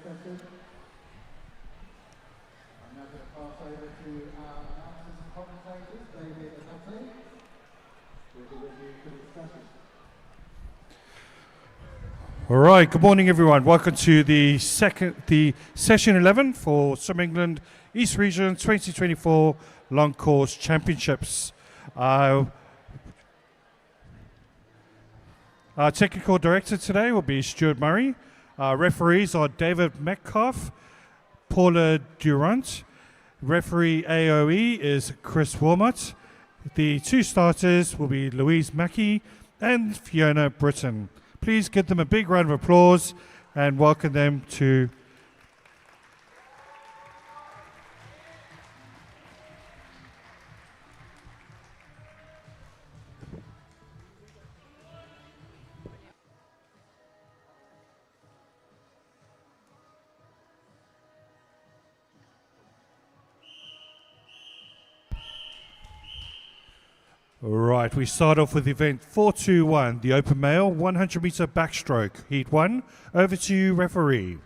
accepted. I'm now going to pass over to our announcers and commentators, David and Natalie. We'll be with you for the discussion. All right, good morning everyone. Welcome to the session 11 for Swim England East Region 2024 Long Course Championships. Our technical director today will be Stuart Murray. Our referees are David Metcalf, Paula Durant. Referee AOE is Chris Wilmot. The two starters will be Louise Mackey and Fiona Britton. Please give them a big round of applause and welcome them to Right, we start off with event 421, the open male 100 meter backstroke, heat 1. Over to you, referee.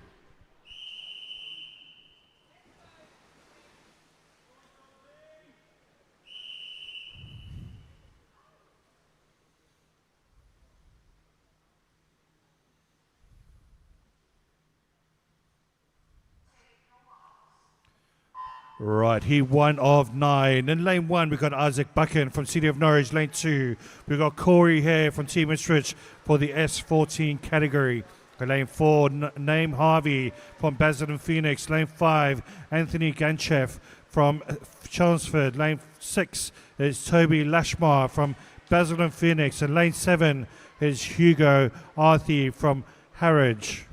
Right, heat 1 of 9. In lane 1, we've got Isaac Buchan from City of Norwich. Lane 2, we've got Corey Hare from Team Ipswich for the S14 category. In lane 4, Name Harvey from Basildon Phoenix. Lane 5, Anthony Ganchev from Chelmsford. Lane 6 is Toby Lashmar from Basildon Phoenix. And lane 7 is Hugo Arthey from Harwich.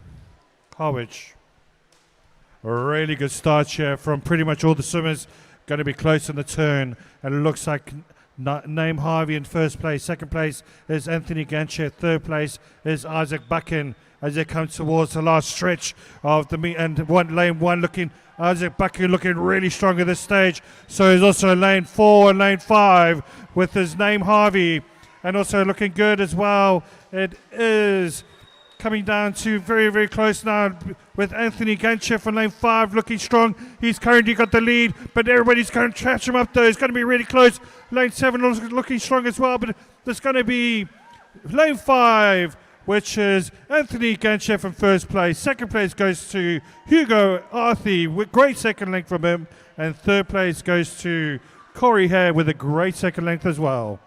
A really good start here from pretty much all the swimmers. Going to be close on the turn. And it looks like Name Harvey in first place. Second place is Anthony Gancher. Third place is Isaac Buchan as they come towards the last stretch of the meet. And lane 1 looking, Isaac Buchan looking really strong at this stage. So he's also lane 4 and lane 5 with his Name Harvey. And also looking good as well. It is coming down to very, very close now with Anthony Ganchev from lane 5 looking strong. He's currently got the lead, but everybody's going to catch him up though. It's going to be really close. Lane 7 looking strong as well, but there's going to be lane 5, which is Anthony Ganchev in first place. Second place goes to Hugo Arthey with great second length from him. And third place goes to Corey Hare with a great second length as well.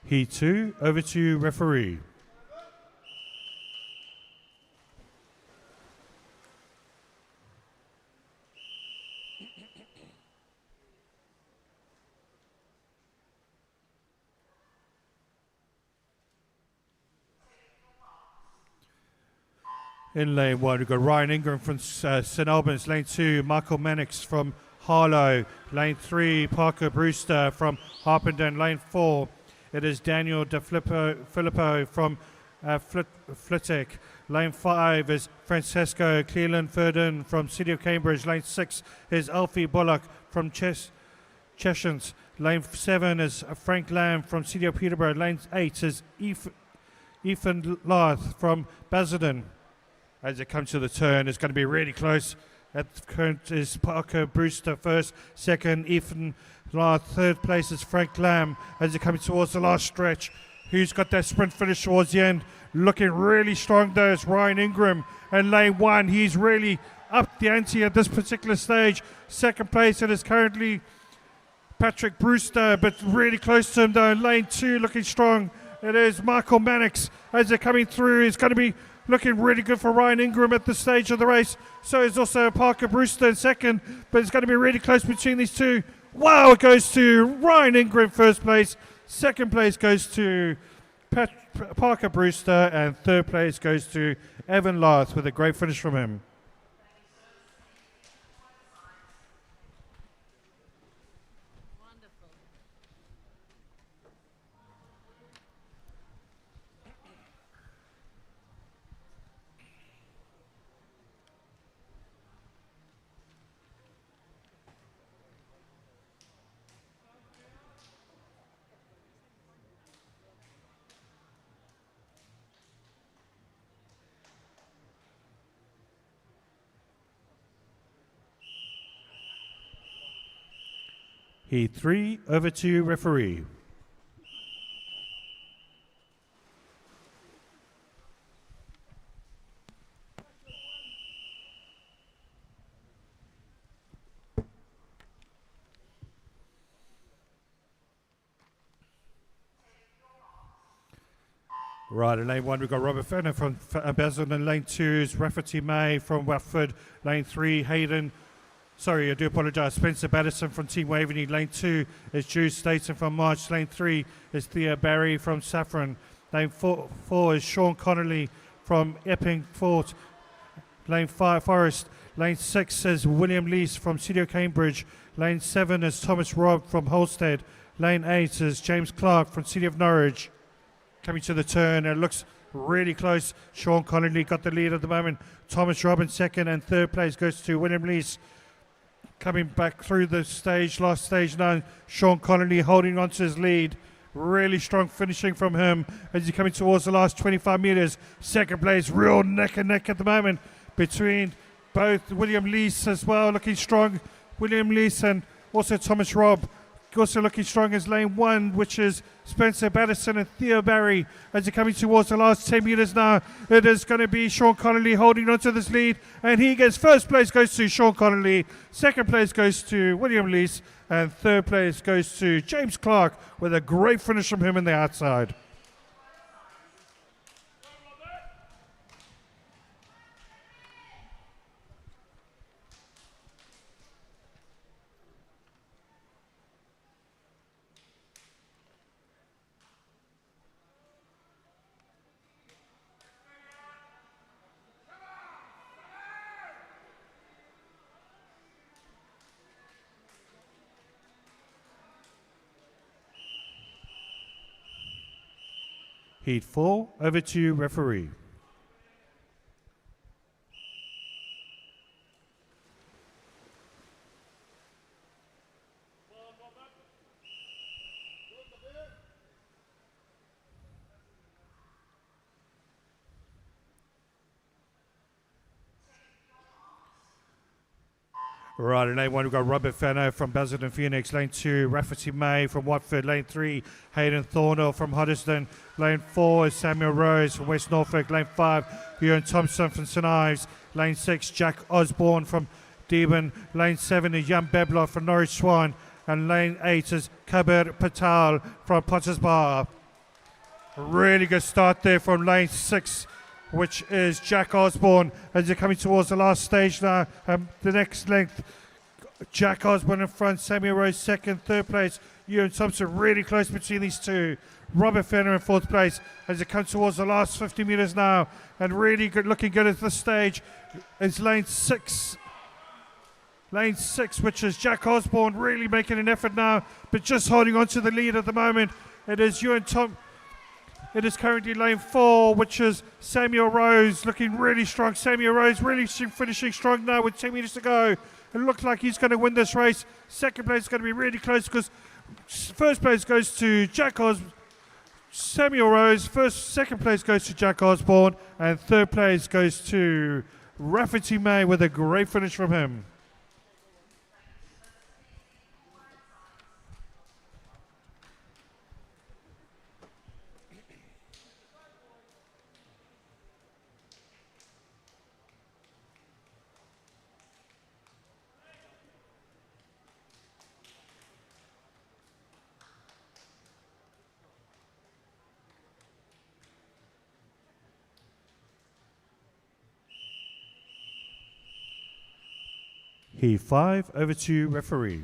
Heat 2, over to you, referee. In lane 1, we've got Ryan Ingram from St Albans. Lane 2, Michael Mannix from Harlow. Lane 3, Parker Brewster from Harpenden. Lane 4, it is Daniel Filippo from Flitwick. Lane 5 is Francesco Cleland-Ferdin from City of Cambridge. Lane 6 is Alfie Bullock from Cheshire. Lane 7 is Frank Lamb from City of Peterborough. Lane 8 is Ethan Larth from Basildon. As it comes to the turn, it's going to be really close. At the current is Parker Brewster first, second Ethan Last, third place is Frank Lamb as they're coming towards the last stretch. Who's got that sprint finish towards the end? Looking really strong though is Ryan Ingram and lane 1. He's really up the ante at this particular stage. Second place it is currently Patrick Brewster, but really close to him though. Lane 2 looking strong. It is Michael Mannix as they're coming through. It's going to be looking really good for Ryan Ingram at this stage of the race. So is also Parker Brewster in second, but it's going to be really close between these two. Wow, it goes to Ryan Ingram first place. Second place goes to Parker Brewster, and third place goes to Evan Larth with a great finish from him. Heat 3, over to referee. Right, in lane 1 we've got Robert Fenner from Basildon. Lane 2 is Rafferty May from Watford. Lane 3, I do apologise. Spencer Battison from Team Waveney. Lane 2 is Jude Staten from March. Lane 3 is Thea Barry from Saffron. Lane 4 is Sean Connolly from Epping Fort. Lane 5, Forest. Lane 6 is William Lees from City of Cambridge. Lane 7 is Thomas Robb from Holstead. Lane 8 is James Clark from City of Norwich. Coming to the turn, it looks really close. Sean Connolly got the lead at the moment. Thomas Robb in second, and third place goes to William Lees. Coming back through the stage, last stage now, Sean Connolly holding on to his lead. Really strong finishing from him as he's coming towards the last 25 metres. Second place, real neck and neck at the moment between both William Lees as well, looking strong. William Lees and also Thomas Robb. Also looking strong as lane 1, which is Spencer Battison and Theo Barry. As they're coming towards the last 10 metres now, it is going to be Sean Connolly holding on to this lead. And he gets first place goes to Sean Connolly, second place goes to William Lees, and third place goes to James Clark with a great finish from him in the outside. Heat 4, over to referee. Right, in lane 1 we've got Robert Fenner from Basildon Phoenix. Lane 2, Rafferty May from Watford. Lane 3, Hayden Thornhill from Hoddesdon. Lane 4 is Samuel Rose from West Norfolk. Lane 5, Ewan Thompson from St Ives. Lane 6, Jack Osborne from Deben. Lane 7 is Jan Bebler from Norwich Swan. And lane 8 is Kabir Patel from Potters Bar. A really good start there from lane 6, which is Jack Osborne, as they're coming towards the last stage now. The next length, Jack Osborne in front, Samuel Rose second, third place, Ewan Thompson really close between these two. Robert Fenner in fourth place as they come towards the last 50 metres now, and really good, looking good at this stage. It's lane 6, which is Jack Osborne really making an effort now, but just holding on to the lead at the moment. It is Ewan Thompson. It is currently lane 4, which is Samuel Rose, looking really strong. Samuel Rose really finishing strong now with 10 metres to go. It looks like he's going to win this race. Second place is going to be really close because first place goes to Samuel Rose. Second place goes to Jack Osborne, and third place goes to Rafferty May with a great finish from him. Heat 5, over to referee.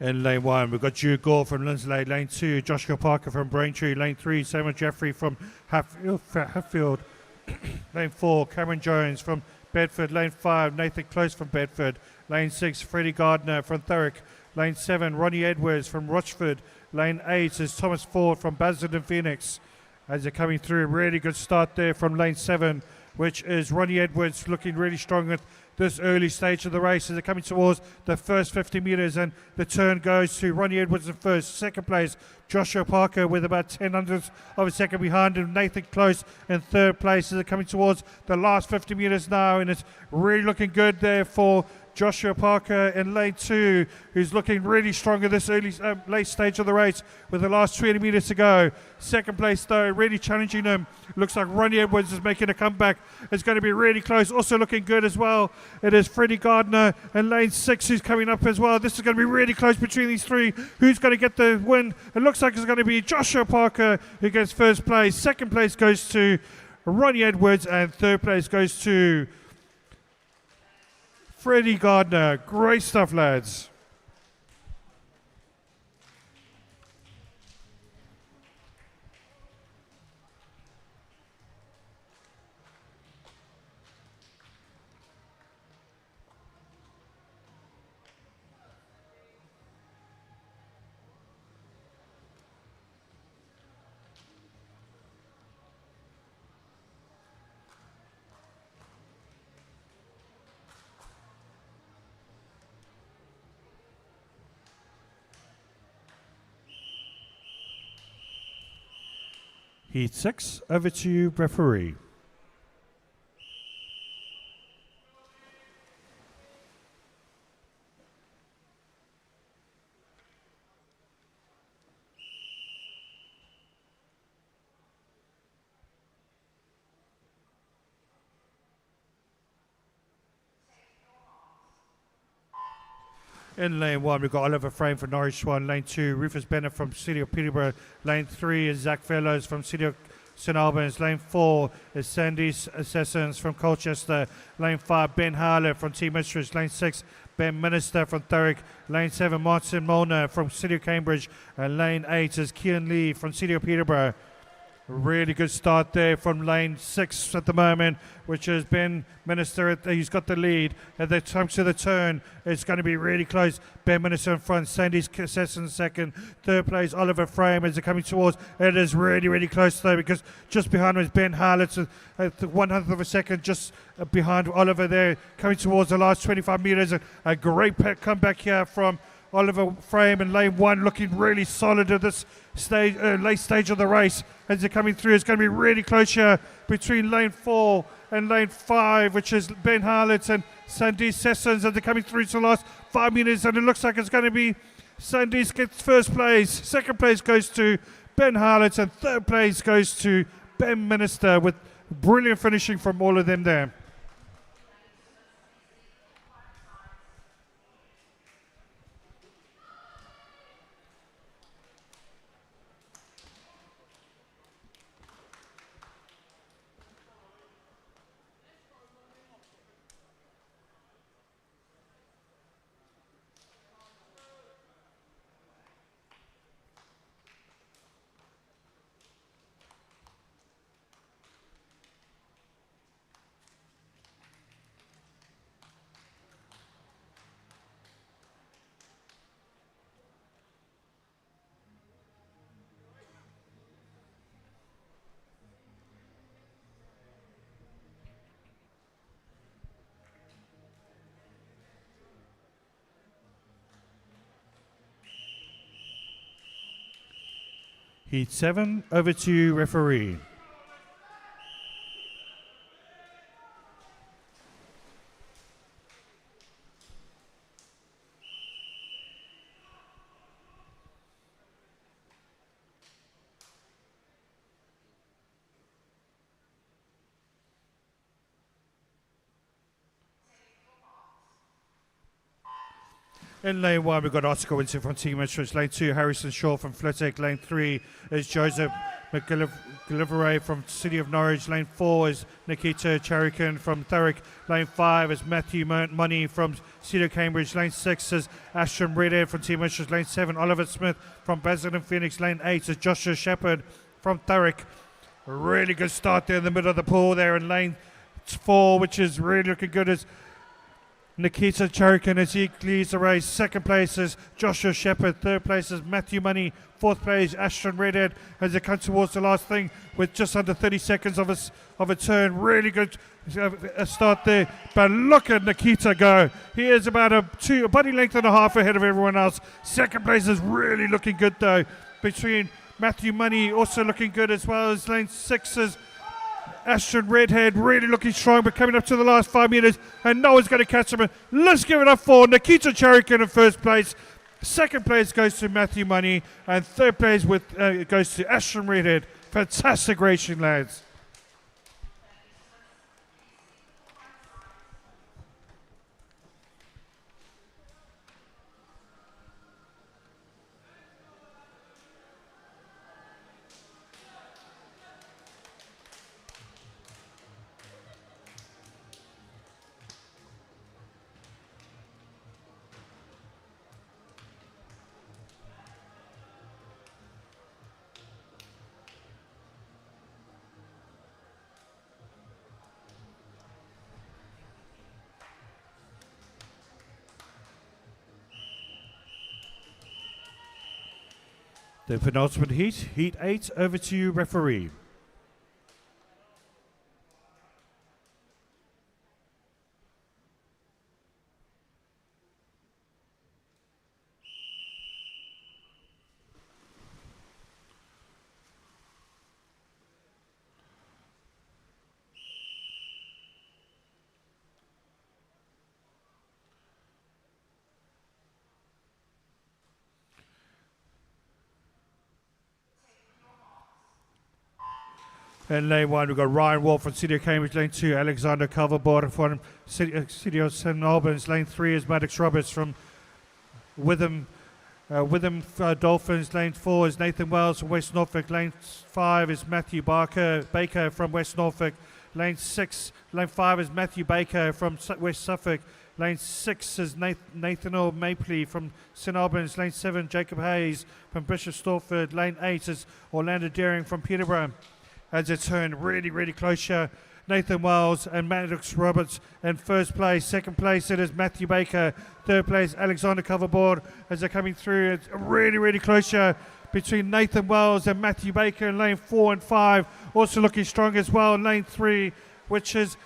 In lane 1, we've got Drew Gore from Lindsley. Lane 2, Joshua Parker from Braintree. Lane 3, Simon Jeffrey from Hatfield. Lane 4, Cameron Jones from Bedford. Lane 5, Nathan Close from Bedford. Lane 6, Freddie Gardner from Thurrock. Lane 7, Ronnie Edwards from Rochford. Lane 8 is Thomas Ford from Basildon Phoenix. As they're coming through, really good start there from lane 7, which is Ronnie Edwards looking really strong at this early stage of the race as they're coming towards the first 50 metres, and the turn goes to Ronnie Edwards in first. Second place, Joshua Parker with about 10 hundredths of a second behind him. Nathan Close in third place as they're coming towards the last 50 metres now, and it's really looking good there for Joshua Parker in lane 2, who's looking really strong at this early late stage of the race with the last 20 metres to go. Second place though, really challenging him. Looks like Ronnie Edwards is making a comeback. It's going to be really close. Also looking good as well, it is Freddie Gardner in lane 6 who's coming up as well. This is going to be really close between these three. Who's going to get the win? It looks like it's going to be Joshua Parker who gets first place. Second place goes to Ronnie Edwards, and third place goes to Freddie Gardner. Great stuff, lads. Heat 6, over to you, referee. In lane 1, we've got Oliver Frame from Norwich 1. Lane 2, Rufus Bennett from City of Peterborough. Lane 3 is Zach Fellows from City of St Albans. Lane 4 is Sandy Assassins from Colchester. Lane 5, Ben Harlett from Team Mistress. Lane 6, Ben Minister from Thurrock. Lane 7, Martin Molnar from City of Cambridge. And lane 8 is Kian Lee from City of Peterborough. Really good start there from lane 6 at the moment, which is Ben Minister. He's got the lead. At the time to the turn, it's going to be really close. Ben Minister in front, Sandy Assassin second. Third place, Oliver Frame as they're coming towards. It is really, really close though, because just behind him is Ben Harlett at the 1/100th of a second, just behind Oliver there, coming towards the last 25 metres. A great comeback here from Oliver Frame in lane 1, looking really solid at this stage, late stage of the race as they're coming through. It's going to be really close here between lane 4 and lane 5, which is Ben Harlett and Sandy Sessons as they're coming through to the last 5 minutes, and it looks like it's going to be Sandy gets first place. Second place goes to Ben Harlett, and third place goes to Ben Minister, with brilliant finishing from all of them there. Heat 7, over to you, referee. In lane 1, we've got Oscar Winton from Team Mistress. Lane 2, Harrison Shaw from Flitwick. Lane 3 is Joseph McGillivray from City of Norwich. Lane 4 is Nikita Charikin from Thurrock. Lane 5 is Matthew Money from Cedar Cambridge. Lane 6 is Ashton Redhead from Team Mistress. Lane 7, Oliver Smith from Basildon Phoenix. Lane 8 is Joshua Shepherd from Thurrock. A really good start there in the middle of the pool there in lane 4, which is really looking good as Nikita Charikin as he leads the race. Second place is Joshua Shepherd. Third place is Matthew Money. Fourth place, Ashton Redhead as they come towards the last thing with just under 30 seconds of a turn. Really good start there. But look at Nikita go. He is about a body length and a half ahead of everyone else. Second place is really looking good though. Between Matthew Money also looking good as well as lane 6 is Ashton Redhead really looking strong, but coming up to the last 5 meters, and no one's going to catch him. Let's give it up for Nikita Charikin in first place. Second place goes to Matthew Money, and third place goes to Ashton Redhead. Fantastic racing, lads. The penultimate heat, Heat 8, over to you, referee. In lane 1, we've got Ryan Wall from City of Cambridge. Lane 2, Alexander Calverboard from City of St Albans. Lane 3 is Maddox Roberts from Witham Dolphins. Lane 4 is Nathan Wells from West Norfolk. Lane 5 is Matthew Baker from West Norfolk. Lane 5 is Matthew Baker from West Suffolk. Lane 6 is Nathaniel Mapley from St Albans. Lane 7, Jacob Hayes from Bishop Stortford. Lane 8 is Orlando Deering from Peterborough. As it turned really close here, Nathan Wells and Maddox Roberts in first place. Second place it is Matthew Baker. Third place Alexander Coverboard as they're coming through. It's really close here between Nathan Wells and Matthew Baker in lane 4 and 5. Also looking strong as well in lane 3, which is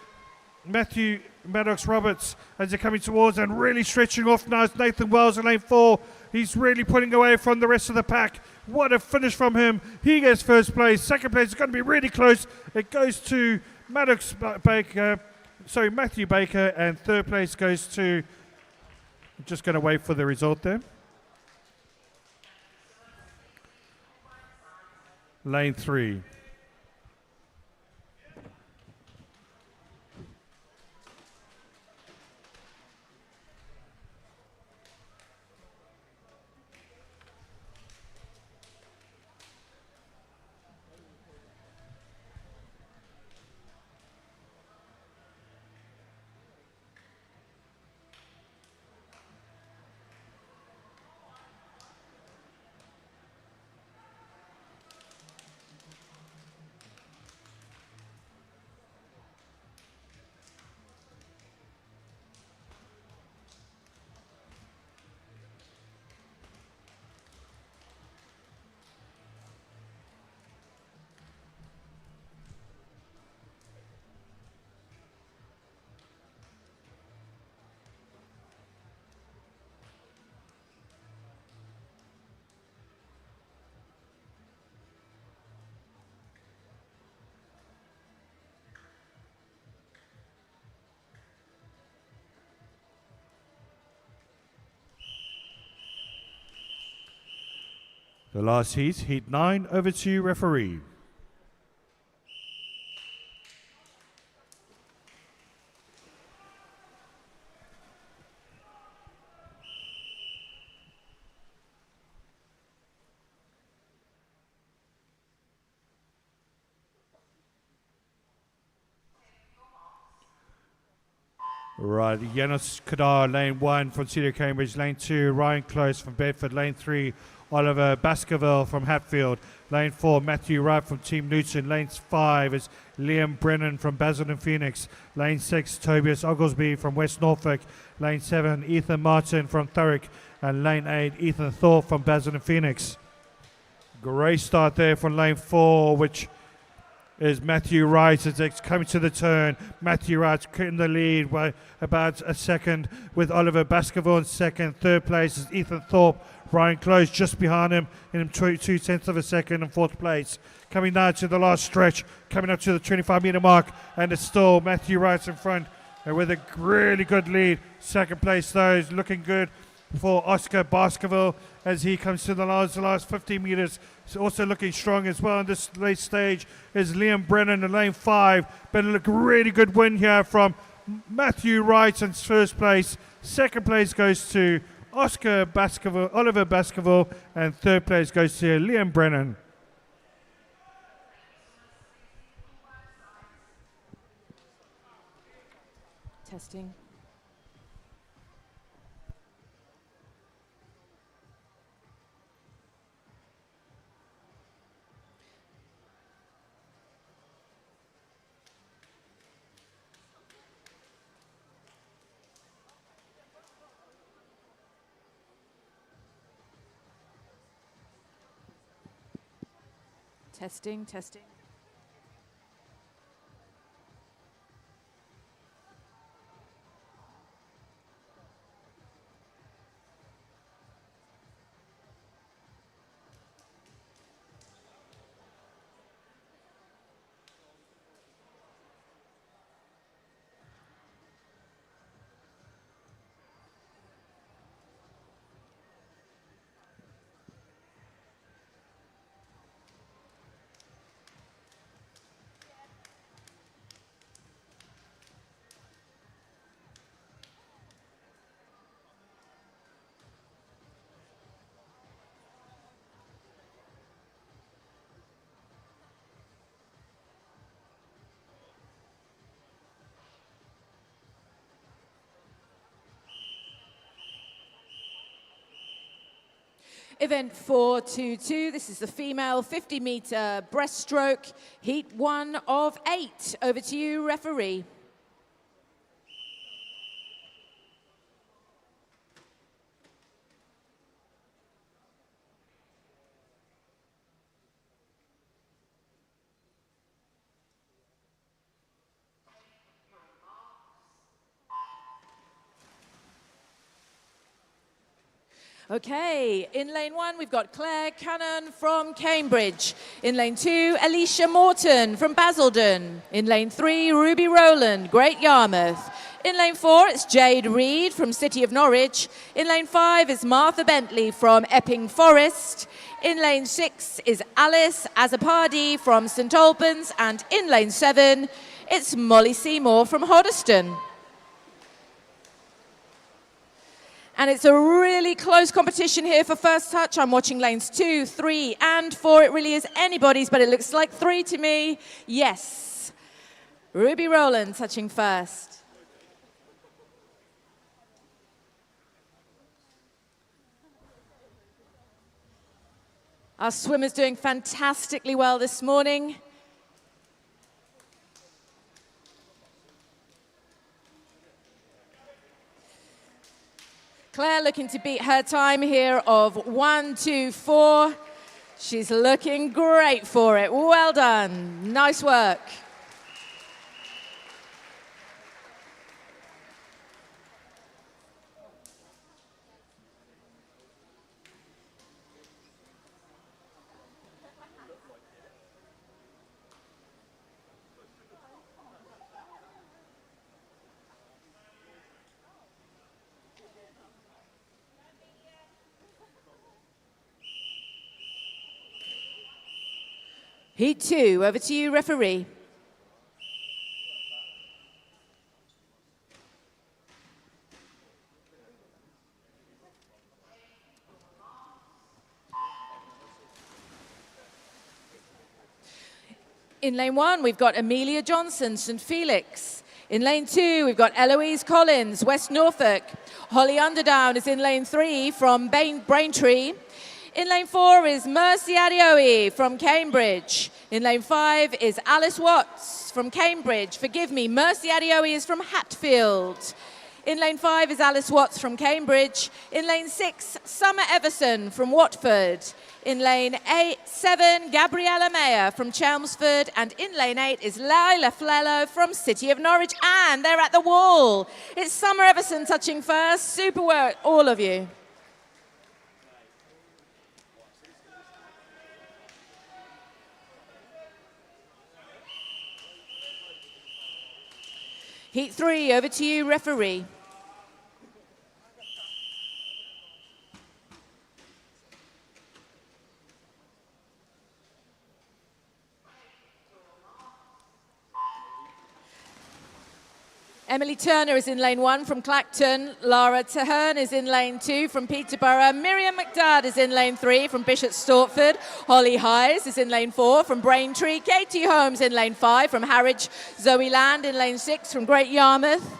Maddox Roberts as they're coming towards and really stretching off now. It's Nathan Wells in lane 4. He's really putting away from the rest of the pack. What a finish from him. He gets first place. Second place is going to be really close. It goes to Matthew Baker, and third place goes to, I'm just going to wait for the result there. Lane 3. The last heat, heat 9, over to you, referee. Right, Janos Kadar, lane 1 from Cedar Cambridge, lane 2, Ryan Close from Bedford, lane 3, Oliver Baskerville from Hatfield, lane 4, Matthew Wright from Team Newton, lane 5 is Liam Brennan from Basildon Phoenix, lane 6, Tobias Oglesby from West Norfolk, lane 7, Ethan Martin from Thurrock, and lane 8, Ethan Thorpe from Basildon Phoenix. Great start there from lane 4, which is Matthew Wright as it's coming to the turn. Matthew Wright in the lead by about a second, with Oliver Baskerville in second. Third place is Ethan Thorpe. Ryan Close just behind him in 2/10 of a second in fourth place. Coming now to the last stretch, coming up to the 25-meter mark, and it's still Matthew Wright in front with a really good lead. Second place though is looking good for Oscar Baskerville as he comes to the last 15 meters. He's also looking strong as well in this late stage is Liam Brennan in lane 5. But a really good win here from Matthew Wright in first place. Second place goes to Oscar Baskerville, Oliver Baskerville, and third place goes to Liam Brennan. Testing. Testing, testing. Event 422, this is the female 50-meter breaststroke, heat 1 of 8. Over to you, referee. Okay, in lane 1, we've got Claire Cannon from Cambridge. In lane 2, Alicia Morton from Basildon. In lane 3, Ruby Rowland, Great Yarmouth. In lane 4, it's Jade Reed from City of Norwich. In lane 5 is Martha Bentley from Epping Forest. In lane 6 is Alice Azapadi from St Albans. And in lane 7, it's Molly Seymour from Hoddesdon. And it's a really close competition here for first touch. I'm watching lanes 2, 3, and 4. It really is anybody's, but it looks like 3 to me. Yes. Ruby Rowland touching first. Our swimmer's doing fantastically well this morning. Claire looking to beat her time here of 1:24. She's looking great for it. Well done. Nice work. Heat 2, over to you, referee. In lane 1, we've got Amelia Johnson, St. Felix. In lane 2, we've got Eloise Collins, West Norfolk. Holly Underdown is in lane 3 from Braintree. In lane 4 is Mercy Adeoye from Cambridge. In lane 5 is Alice Watts from Cambridge. Forgive me, Mercy Adeoye is from Hatfield. In lane 5 is Alice Watts from Cambridge. In lane 6, Summer Everson from Watford. In lane 7, Gabriella Mayer from Chelmsford. And in lane 8 is Lila Flello from City of Norwich. And they're at the wall. It's Summer Everson touching first. Super work, all of you. Heat 3, over to you, referee. Emily Turner is in lane 1 from Clacton. Lara Tahern is in lane 2 from Peterborough. Miriam McDad is in lane 3 from Bishop Stortford. Holly Hayes is in lane 4 from Braintree. Katie Holmes in lane 5 from Harwich. Zoe Land in lane 6 from Great Yarmouth.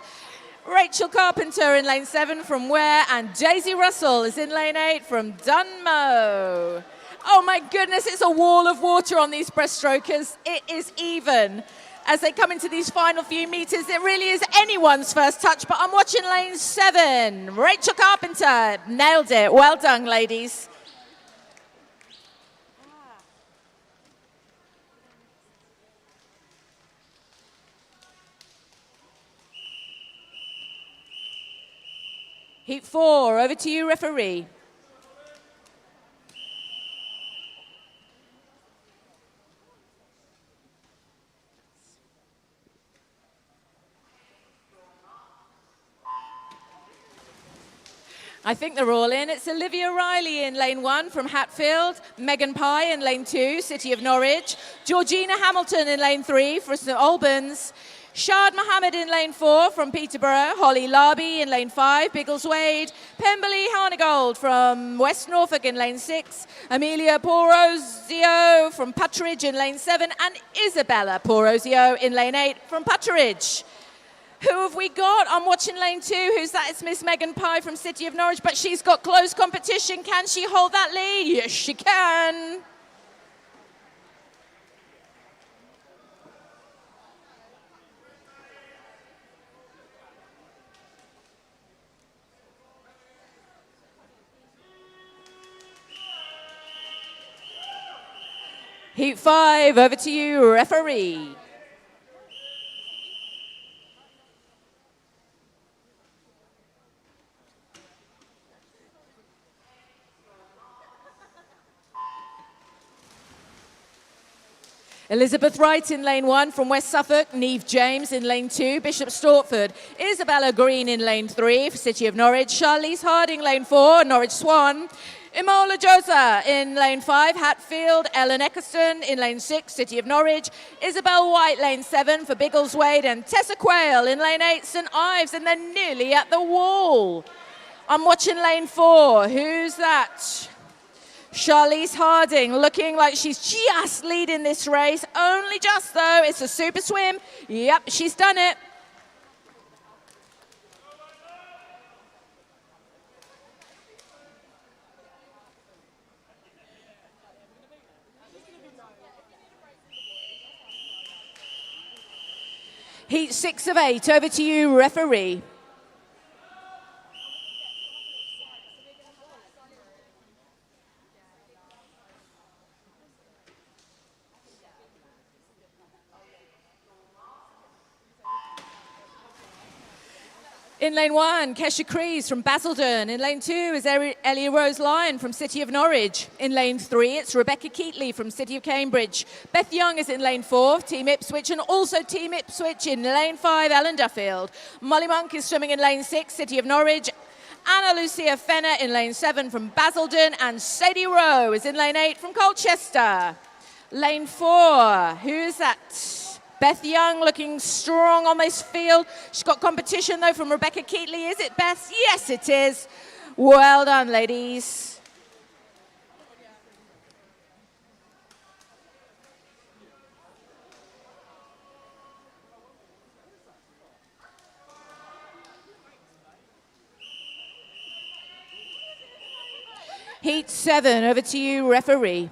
Rachel Carpenter in lane 7 from Ware. And Daisy Russell is in lane 8 from Dunmow. Oh my goodness, it's a wall of water on these breaststrokers. It is even. As they come into these final few meters, it really is anyone's first touch, but I'm watching lane 7. Rachel Carpenter, nailed it. Well done, ladies. Heat 4, over to you, referee. I think they're all in. It's Olivia Riley in lane 1 from Hatfield. Megan Pye in lane 2, City of Norwich. Georgina Hamilton in lane 3 for St Albans. Shad Mohammed in lane 4 from Peterborough. Holly Larby in lane 5, Biggleswade. Pemberley Harnegold from West Norfolk in lane 6. Amelia Porozio from Putteridge in lane 7. And Isabella Porozio in lane 8 from Putteridge. Who have we got? I'm watching lane 2. Who's that? It's Miss Megan Pye from City of Norwich, but she's got close competition. Can she hold that lead? Yes, she can. Heat 5, over to you, referee. Elizabeth Wright in lane 1 from West Suffolk. Neve James in lane 2, Bishop Stortford. Isabella Green in lane 3 for City of Norwich. Charlize Harding lane 4, Norwich Swan. Imola Josa in lane 5, Hatfield. Ellen Eckerston in lane 6, City of Norwich. Isabel White lane 7 for Biggleswade. And Tessa Quayle in lane 8, St Ives. And they're nearly at the wall. I'm watching lane 4. Who's that? Charlize Harding looking like she's just leading this race. Only just, though. It's a super swim. Yep, she's done it. Heat 6 of 8. Over to you, referee. In lane 1, Kesha Crees from Basildon. In lane 2 is Ellie Rose Lyon from City of Norwich. In lane 3, it's Rebecca Keatley from City of Cambridge. Beth Young is in lane 4, Team Ipswich, and also Team Ipswich in lane 5, Ellen Duffield. Molly Monk is swimming in lane 6, City of Norwich. Anna Lucia Fenner in lane 7 from Basildon, and Sadie Rowe is in lane 8 from Colchester. Lane 4, who's that? Beth Young looking strong on this field. She's got competition though from Rebecca Keatley. Is it Beth? Yes, it is. Well done, ladies. Heat 7, over to you, referee.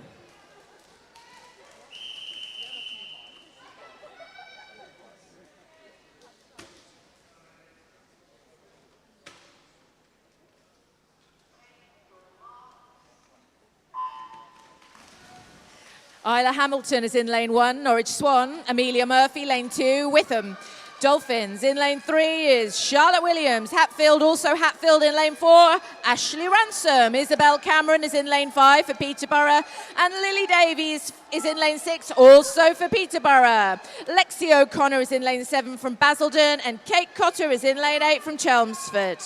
Isla Hamilton is in lane 1, Norwich Swan. Amelia Murphy, lane 2, Witham. Dolphins in lane 3 is Charlotte Williams. Hatfield, also Hatfield in lane 4. Ashley Ransom. Isabel Cameron is in lane 5 for Peterborough. And Lily Davies is in lane 6, also for Peterborough. Lexi O'Connor is in lane 7 from Basildon. And Kate Cotter is in lane 8 from Chelmsford.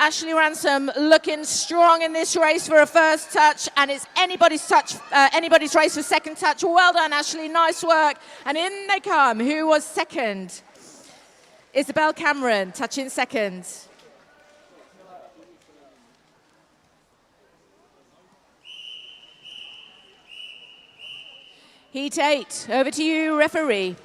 Ashley Ransom looking strong in this race for a first touch, and it's anybody's race for second touch. Well done, Ashley, nice work. And in they come. Who was second? Isabel Cameron, touching second. Heat 8, over to you, referee.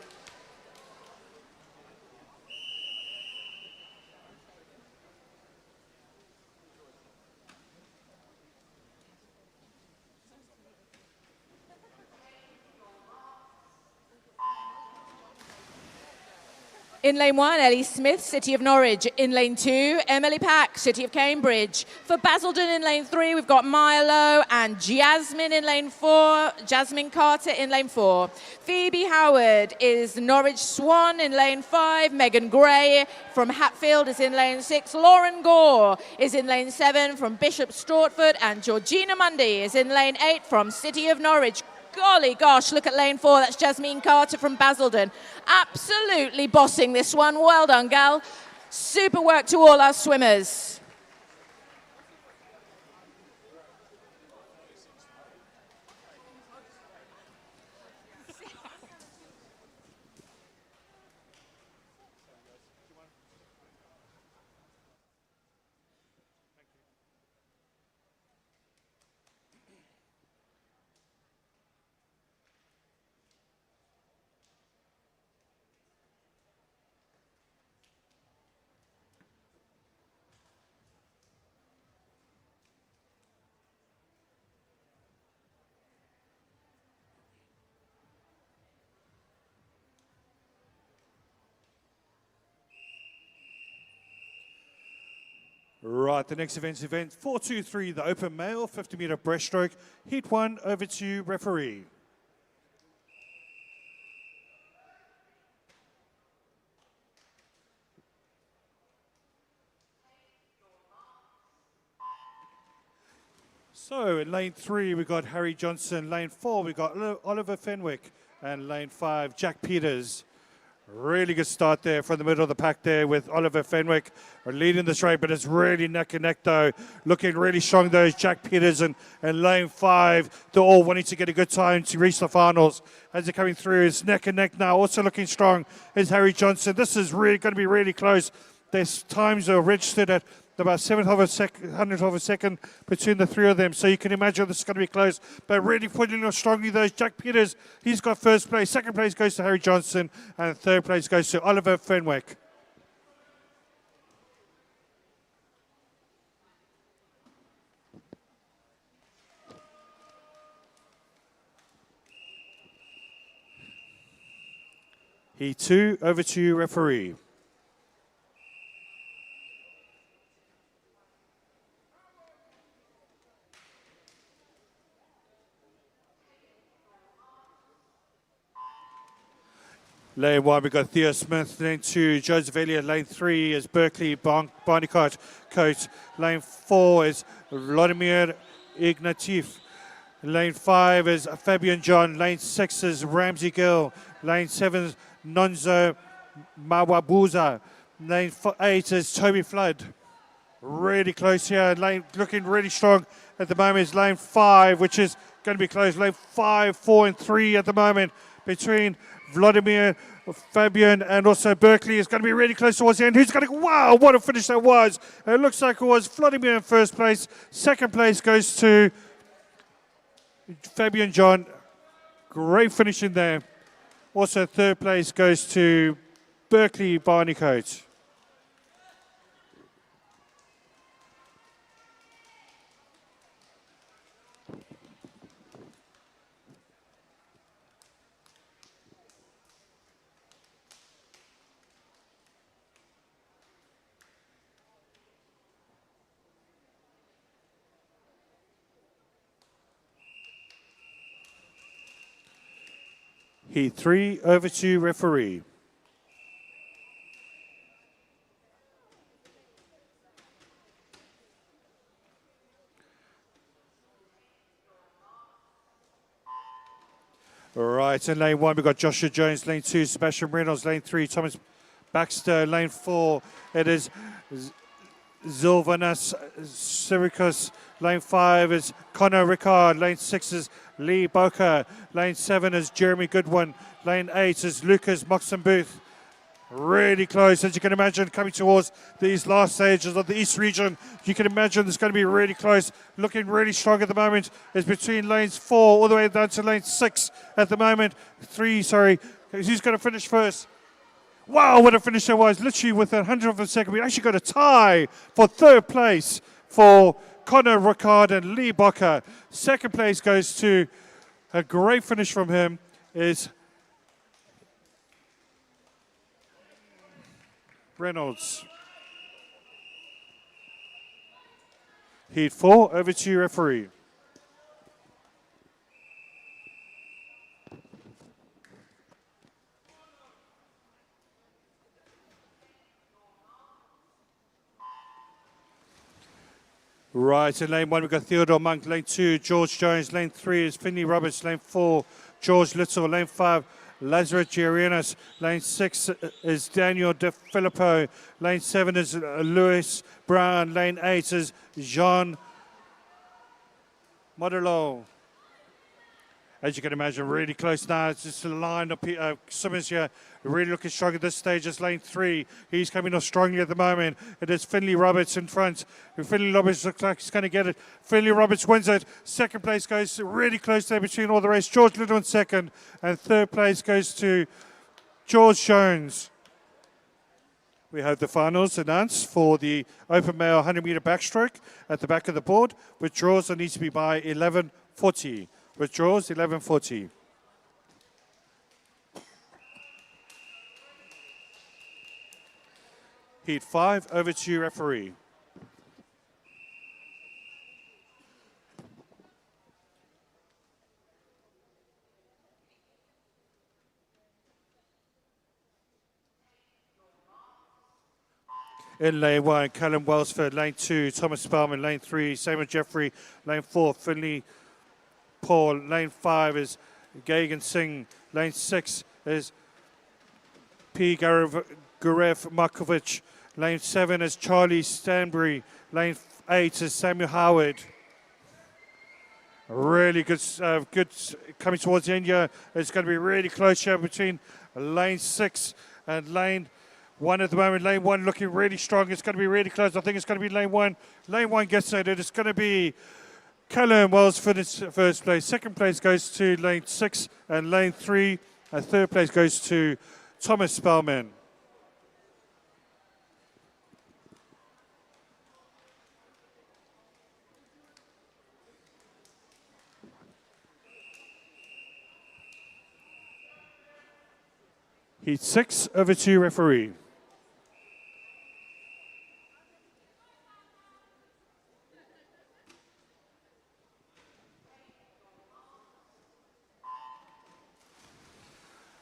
In lane 1, Ellie Smith, City of Norwich. In lane 2, Emily Pack, City of Cambridge. For Basildon in lane 3, we've got Milo and Jasmine in lane 4. Jasmine Carter in lane 4. Phoebe Howard is Norwich Swan in lane 5. Megan Gray from Hatfield is in lane 6. Lauren Gore is in lane 7 from Bishop Stortford. And Georgina Mundy is in lane 8 from City of Norwich. Golly gosh, look at lane 4. That's Jasmine Carter from Basildon. Absolutely bossing this one. Well done, gal. Super work to all our swimmers. Right, the next event's event 423, the open male 50-meter breaststroke. Heat 1, over to you, referee. So in lane 3, we got Harry Johnson. Lane 4, we got Oliver Fenwick. And lane 5, Jack Peters. Really good start there from the middle of the pack there with Oliver Fenwick leading this race, but it's really neck and neck though. Looking really strong those Jack Peters and lane 5. They're all wanting to get a good time to reach the finals. As they're coming through, it's neck and neck now. Also looking strong is Harry Johnson. This is really going to be really close. Their times are registered at about 1/7 of a second between the three of them. So you can imagine this is going to be close. But really putting on strongly those Jack Peters. He's got first place. Second place goes to Harry Johnson. And third place goes to Oliver Fenwick. Heat 2, over to you, referee. Lane 1, we've got Theo Smith. Lane 2, Joseph Elliott. Lane 3 is Berkeley Barnicott Coach. Lane 4 is Vladimir Ignatieff. Lane 5 is Fabian John. Lane 6 is Ramsey Gill. Lane 7 is Nonzo Mawabuza. Lane 8 is Toby Flood. Really close here. Lane looking really strong at the moment is lane 5, which is going to be close. Lane 5, 4, and 3 at the moment between Vladimir, Fabian, and also Berkeley. It's going to be really close towards the end. Who's going to... Wow, what a finish that was. It looks like it was Vladimir in first place. Second place goes to Fabian John. Great finish in there. Also, third place goes to Berkeley Barneycoat. Heat 3, over to referee. All right, in lane 1, we've got Joshua Jones. Lane 2, Sebastian Reynolds. Lane 3, Thomas Baxter. Lane 4, it is Zilvanas Sirikos. Lane 5 is Connor Rickard. Lane 6 is Lee Boker. Lane 7 is Jeremy Goodwin. Lane 8 is Lucas Moxon Booth. Really close, as you can imagine, coming towards these last stages of the East region. You can imagine it's going to be really close. Looking really strong at the moment. It's between lanes 4 all the way down to lane 6 at the moment. 3, sorry. Who's going to finish first? Wow, what a finish that was. Literally within 100 of a second. We actually got a tie for third place for Connor Rickard and Lee Boker. Second place goes to a great finish from him is Reynolds. Heat 4, over to you, referee. Right, in lane 1 we've got Theodore Monk. Lane 2, George Jones. Lane 3 is Finley Roberts. Lane 4, George Little. Lane 5, Lazarus Giarinas. Lane 6 is Daniel De Filippo. Lane 7 is Lewis Brown. Lane 8 is Jean Modello. As you can imagine, really close now. It's just a line of swimmers here really looking strong at this stage. It's lane 3. He's coming off strongly at the moment. It is Finley Roberts in front. Finley Roberts looks like he's going to get it. Finley Roberts wins it. Second place goes really close there between all the race. George Little in second. And third place goes to George Jones. We have the finals announced for the open male 100-meter backstroke at the back of the board. Withdrawals that needs to be by 11:40. Withdraws 11:40. Heat 5, over to you, referee. In lane 1, Callum Wellsford. Lane 2, Thomas Spellman. Lane 3, Samuel Jeffrey. Lane 4, Finley Paul. Lane 5 is Gagan Singh. Lane 6 is P. Gurev Markovic. Lane 7 is Charlie Stanbury. Lane 8 is Samuel Howard. Really good, good coming towards the end here. It's going to be really close here between lane 6 and lane 1 at the moment. Lane 1 looking really strong. It's going to be really close. I think it's going to be lane 1. Lane 1 gets it. It's going to be Callum Wells for this first place. Second place goes to lane 6 and lane 3. And third place goes to Thomas Spellman. Heat 6, over to you, referee.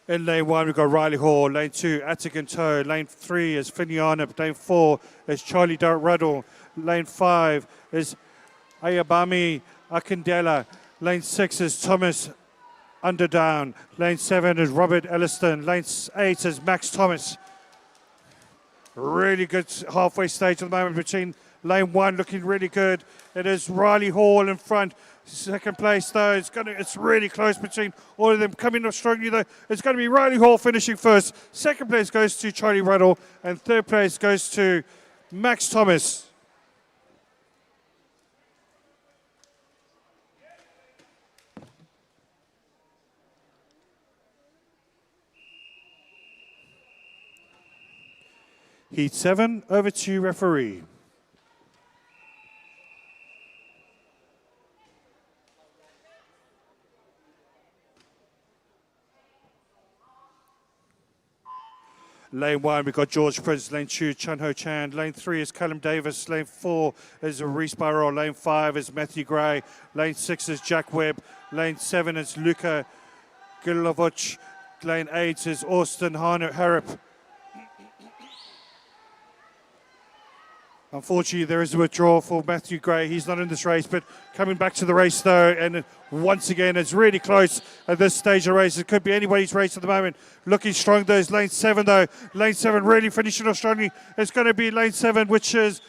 In lane 1, we've got Riley Hall. Lane 2, Attican Toe. Lane 3 is Finney Arnott. Lane 4 is Charlie Ruddle. Lane 5 is Ayabami Akindela. Lane 6 is Thomas Underdown. Lane 7 is Robert Elliston. Lane 8 is Max Thomas. Really good halfway stage at the moment between Lane 1 looking really good. It is Riley Hall in front. Second place though, it's really close between all of them. Coming up strongly though, it's going to be Riley Hall finishing first. Second place goes to Charlie Ruddle, and third place goes to Max Thomas. Heat 7, over to referee. Lane 1, we've got George Prince. Lane 2, Chun Ho Chan. Lane 3 is Callum Davis. Lane 4 is Reese Barrow. Lane 5 is Matthew Gray. Lane 6 is Jack Webb. Lane 7 is Luka Gilovic. Lane 8 is Austin Harrop. Unfortunately, there is a withdrawal for Matthew Gray. He's not in this race, but coming back to the race, though, and once again, it's really close at this stage of the race. It could be anybody's race at the moment. Looking strong, though, is Lane 7, though. Lane 7 really finishing off strongly. It's going to be Lane 7, which is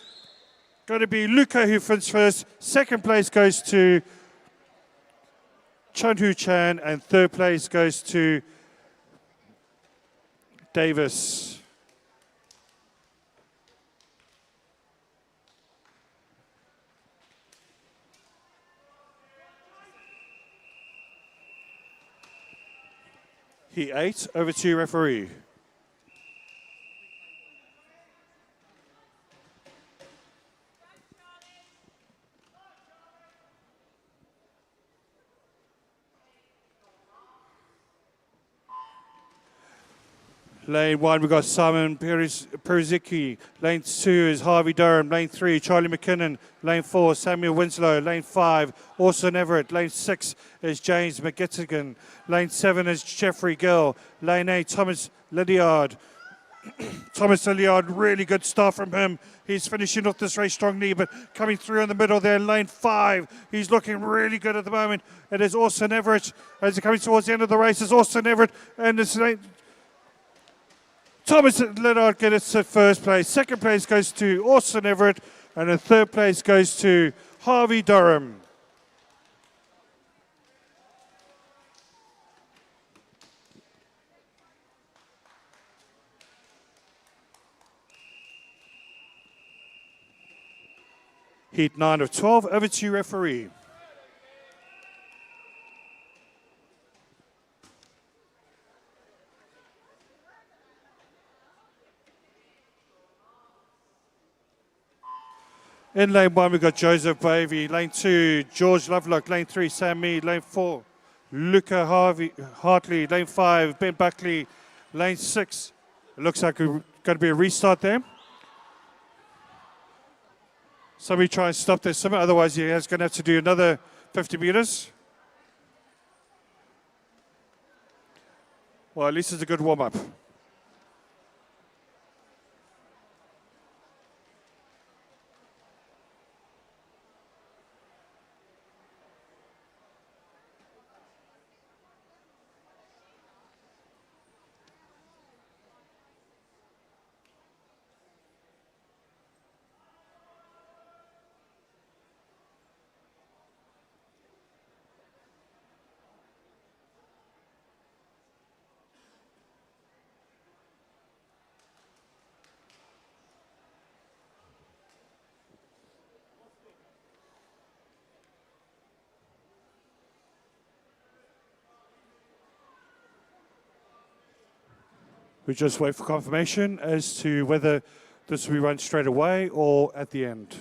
going to be Luca who finishes first. Second place goes to Chun Hu Chan, and third place goes to Davis. Heat 8, over to referee. Lane 1, we've got Simon Perizicki. Lane 2 is Harvey Durham. Lane 3, Charlie McKinnon. Lane 4, Samuel Winslow. Lane 5, Orson Everett. Lane 6 is James McGettigan. Lane 7 is Jeffrey Gill. Lane 8, Thomas Lydiard. Thomas Lydiard, really good start from him. He's finishing off this race strongly, but coming through in the middle there. Lane 5, he's looking really good at the moment. It is Orson Everett. As he's coming towards the end of the race, it's Orson Everett. And it's Thomas Leonard gets to first place. Second place goes to Austin Everett. And the third place goes to Harvey Durham. Heat 9 of 12, over to you, referee. In lane 1, we've got Joseph Bavey. Lane 2, George Lovelock. Lane 3, Sam Mead. Lane 4, Luca Hartley. Lane 5, Ben Buckley. Lane 6, it looks like it's going to be a restart there. Somebody try and stop this, otherwise he is going to have to do another 50 meters. Well, at least it's a good warm-up. We just wait for confirmation as to whether this will be run straight away or at the end.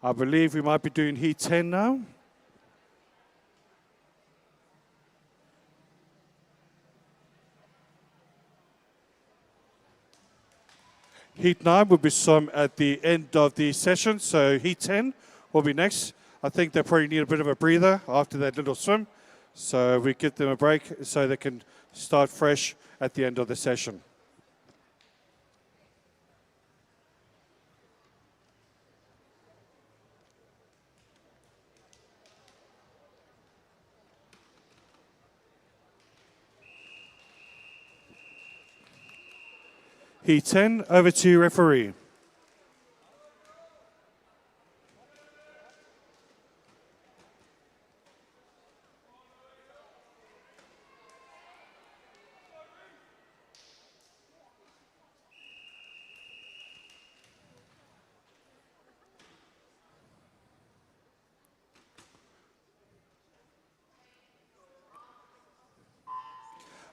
I believe we might be doing Heat 10 now. Heat 9 will be swum at the end of the session, so Heat 10 will be next. I think they probably need a bit of a breather after that little swim, so we give them a break so they can start fresh at the end of the session. Heat 10, over to referee.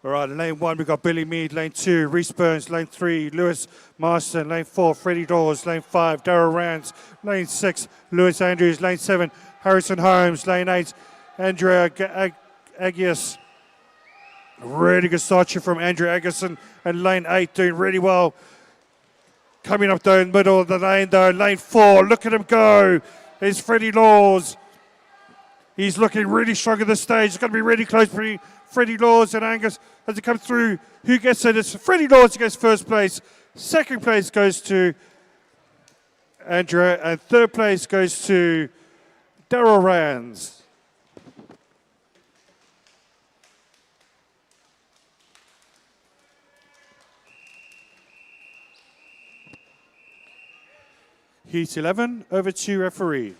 All right, in lane 1, we've got Billy Mead. Lane 2, Reese Burns. Lane 3, Lewis Marston. Lane 4, Freddie Dawes. Lane 5, Darryl Rands. Lane 6, Lewis Andrews. Lane 7, Harrison Holmes. Lane 8, Andrea Agius. Really good start here from Andrea Agison. And lane 8 doing really well. Coming up though in the middle of the lane though. Lane 4, look at him go. There's Freddie Laws. He's looking really strong at this stage. It's going to be really close between Freddie Laws and Angus as it comes through. Who gets it? It's Freddie Laws who gets first place. Second place goes to Andrea. And third place goes to Darryl Rands. Heat 11, over to referee.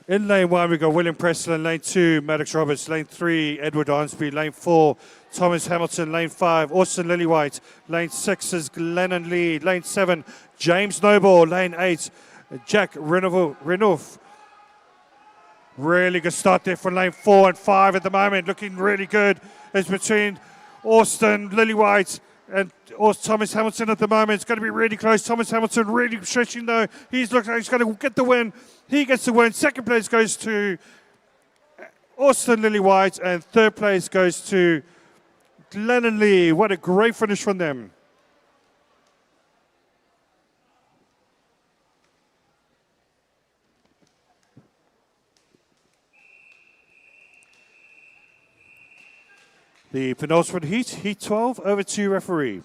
In lane 1, we've got William Preston. Lane 2, Maddox Roberts. Lane 3, Edward Arnsby. Lane 4, Thomas Hamilton. Lane 5, Austin Lillywhite. Lane 6 is Glennon Lee. Lane 7, James Noble. Lane 8, Jack Renouf. Really good start there for lane 4 and 5 at the moment. Looking really good. It's between Austin Lillywhite and Thomas Hamilton at the moment. It's going to be really close. Thomas Hamilton really stretching though. He's looking like he's going to get the win. He gets the win. Second place goes to Austin Lillywhite and third place goes to Glennon Lee. What a great finish from them. The penultimate heat, Heat 12, over to referee.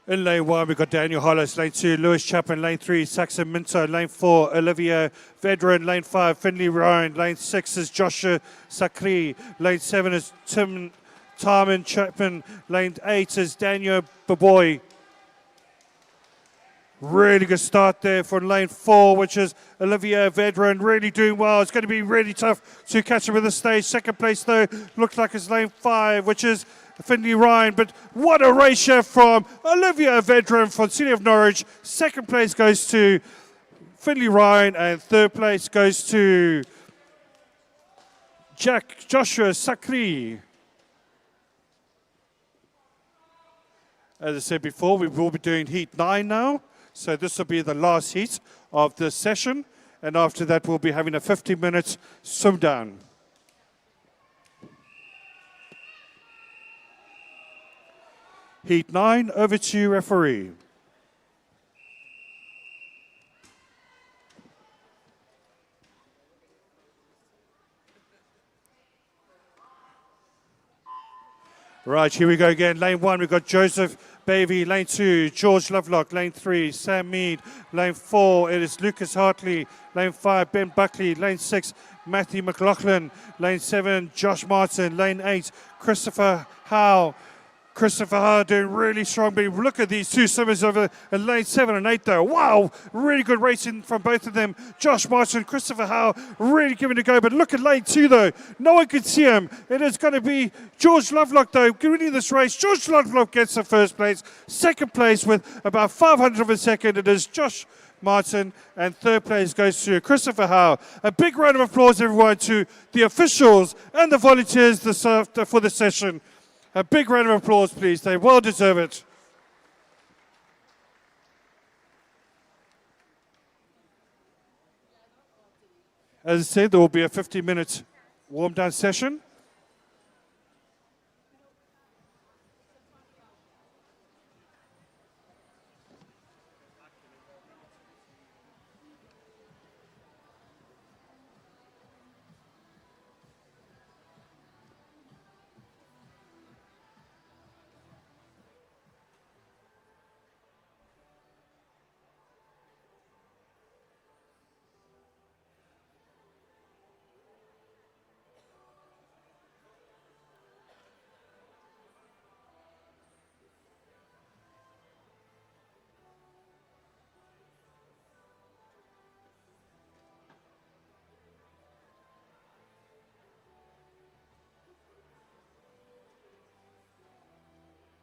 In lane 1, we've got Daniel Hollis. Lane 2, Lewis Chapman. Lane 3, Saxon Minto. Lane 4, Olivia Vedran. Lane 5, Finley Ryan. Lane 6 is Joshua Sakri. Lane 7 is Tarman Chapman. Lane 8 is Daniel Baboy. Really good start there for lane 4, which is Olivia Vedran. Really doing well. It's going to be really tough to catch him at this stage. Second place, though, looks like it's lane 5, which is Finley Ryan. But what a race here from Olivia Vedran from City of Norwich. Second place goes to Finley Ryan, and third place goes to Joshua Sakri. As I said before, we will be doing Heat 9 now. So this will be the last heat of the session. And after that, we'll be having a 15-minute swim down. Heat 9, over to you, referee. Right, here we go again. Lane 1, we've got Joseph Bavey. Lane 2, George Lovelock. Lane 3, Sam Mead. Lane 4, it is Lucas Hartley. Lane 5, Ben Buckley. Lane 6, Matthew McLaughlin. Lane 7, Josh Martin. Lane 8, Christopher Howe. Christopher Howe doing really strong. But look at these two swimmers over in lane 7 and 8 though. Wow, really good racing from both of them. Josh Martin, Christopher Howe, really giving it a go. But look at lane 2 though. No one can see him. It is going to be George Lovelock though, winning this race. George Lovelock gets the first place. Second place with about 500 of a second. It is Josh Martin, and third place goes to Christopher Howe. A big round of applause, everyone, to the officials and the volunteers for the session. A big round of applause, please. They well deserve it. As I said, there will be a 50-minute warm-down session.